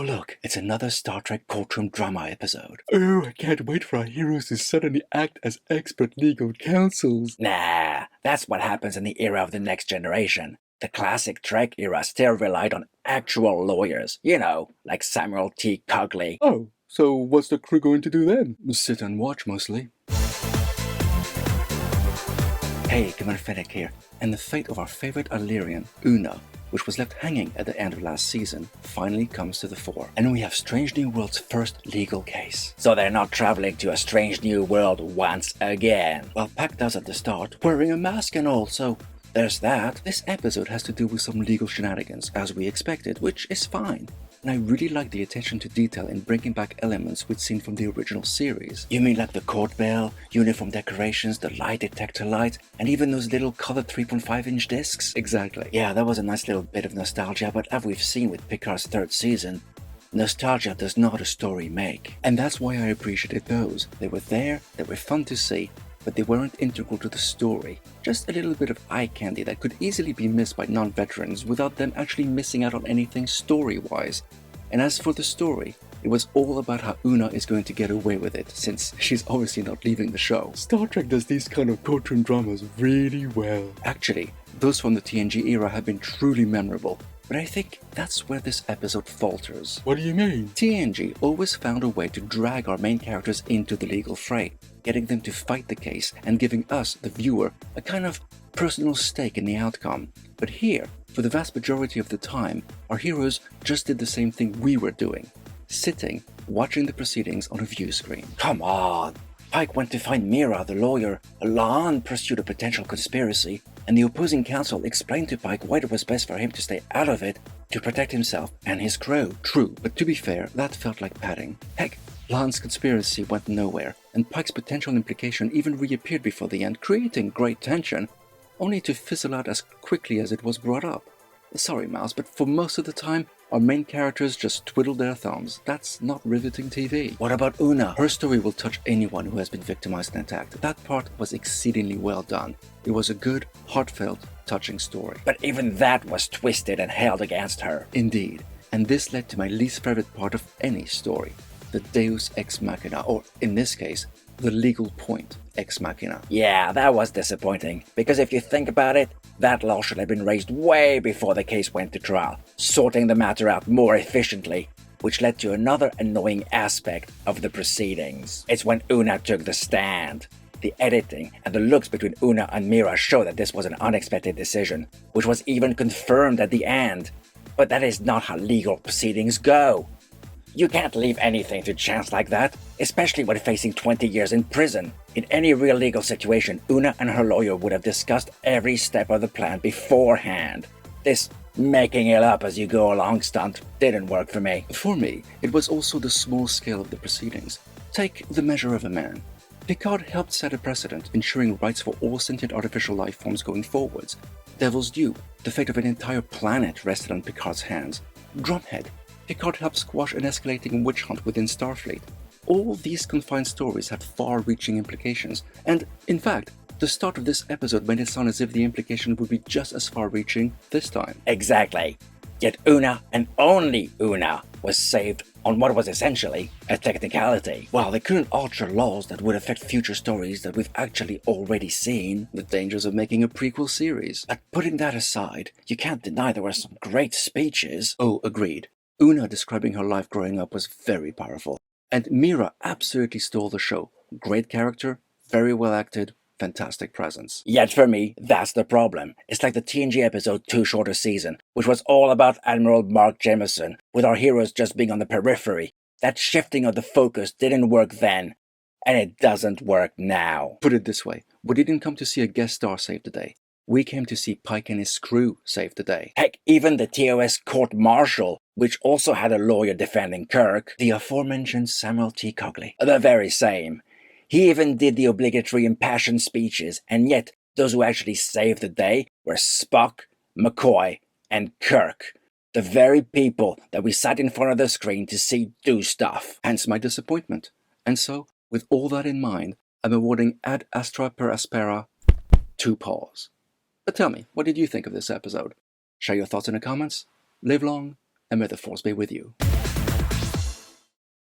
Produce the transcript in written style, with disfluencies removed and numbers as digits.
Oh look, it's another Star Trek courtroom drama episode. Oh, I can't wait for our heroes to suddenly act as expert legal counsels. Nah, that's what happens in the era of the next generation. The classic Trek era still relied on actual lawyers, you know, like Samuel T. Cogley. Oh, so what's the crew going to do then? Sit and watch mostly. Hey, Commander Fennec here, and the fate of our favorite Illyrian, Una, which was left hanging at the end of last season, finally comes to the fore. And we have Strange New World's first legal case. So they're not traveling to a strange new world once again. Well, Pac does at the start, wearing a mask and all, so there's that. This episode has to do with some legal shenanigans, as we expected, which is fine. And I really like the attention to detail in bringing back elements we'd seen from the original series. You mean like the court bell, uniform decorations, the lie detector light, and even those little colored 3.5-inch discs? Exactly. Yeah, that was a nice little bit of nostalgia, but as we've seen with Picard's third season, nostalgia does not a story make. And that's why I appreciated those. They were there, they were fun to see, but they weren't integral to the story. Just a little bit of eye candy that could easily be missed by non-veterans without them actually missing out on anything story-wise. And as for the story, it was all about how Una is going to get away with it, since she's obviously not leaving the show. Star Trek does these kind of courtroom dramas really well. Actually, those from the TNG era have been truly memorable, but I think that's where this episode falters. What do you mean? TNG always found a way to drag our main characters into the legal fray, getting them to fight the case and giving us, the viewer, a kind of personal stake in the outcome. But here, for the vast majority of the time, our heroes just did the same thing we were doing. Sitting, watching the proceedings on a view screen. Come on! Pike went to find Mira, the lawyer. Alon pursued a potential conspiracy, and the opposing counsel explained to Pike why it was best for him to stay out of it to protect himself and his crew. True, but to be fair, that felt like padding. Heck, Lan's conspiracy went nowhere, and Pike's potential implication even reappeared before the end, creating great tension, only to fizzle out as quickly as it was brought up. Sorry, Mouse, but for most of the time, our main characters just twiddle their thumbs. That's not riveting TV. What about Una? Her story will touch anyone who has been victimized and attacked. That part was exceedingly well done. It was a good, heartfelt, touching story. But even that was twisted and held against her. Indeed. And this led to my least favorite part of any story. The Deus Ex Machina, or in this case, the legal point Ex Machina. Yeah, that was disappointing, because if you think about it, that law should have been raised way before the case went to trial, sorting the matter out more efficiently, which led to another annoying aspect of the proceedings. It's when Una took the stand. The editing and the looks between Una and Mira show that this was an unexpected decision, which was even confirmed at the end. But that is not how legal proceedings go. You can't leave anything to chance like that, especially when facing 20 years in prison. In any real legal situation, Una and her lawyer would have discussed every step of the plan beforehand. This making it up as you go along stunt didn't work for me. For me, it was also the small scale of the proceedings. Take The Measure of a Man. Picard helped set a precedent, ensuring rights for all sentient artificial life forms going forwards. Devil's Due, the fate of an entire planet rested on Picard's hands. Drumhead, Picard helped squash an escalating witch hunt within Starfleet. All these confined stories had far-reaching implications, and, in fact, the start of this episode made it sound as if the implication would be just as far-reaching this time. Exactly. Yet Una, and only Una, was saved on what was essentially a technicality. While they couldn't alter laws that would affect future stories that we've actually already seen, the dangers of making a prequel series. But putting that aside, you can't deny there were some great speeches. Oh, agreed. Una describing her life growing up was very powerful. And Mira absolutely stole the show. Great character, very well acted, fantastic presence. Yet for me, that's the problem. It's like the TNG episode Too Short a Season, which was all about Admiral Mark Jameson, with our heroes just being on the periphery. That shifting of the focus didn't work then, and it doesn't work now. Put it this way, we didn't come to see a guest star save the day. We came to see Pike and his crew save the day. Heck, even the TOS court-martial, which also had a lawyer defending Kirk, the aforementioned Samuel T. Cogley, the very same. He even did the obligatory impassioned speeches, and yet those who actually saved the day were Spock, McCoy, and Kirk. The very people that we sat in front of the screen to see do stuff. Hence my disappointment. And so, with all that in mind, I'm awarding Ad Astra per Aspera 2 paws. But tell me, what did you think of this episode? Share your thoughts in the comments. Live long, and may the Force be with you.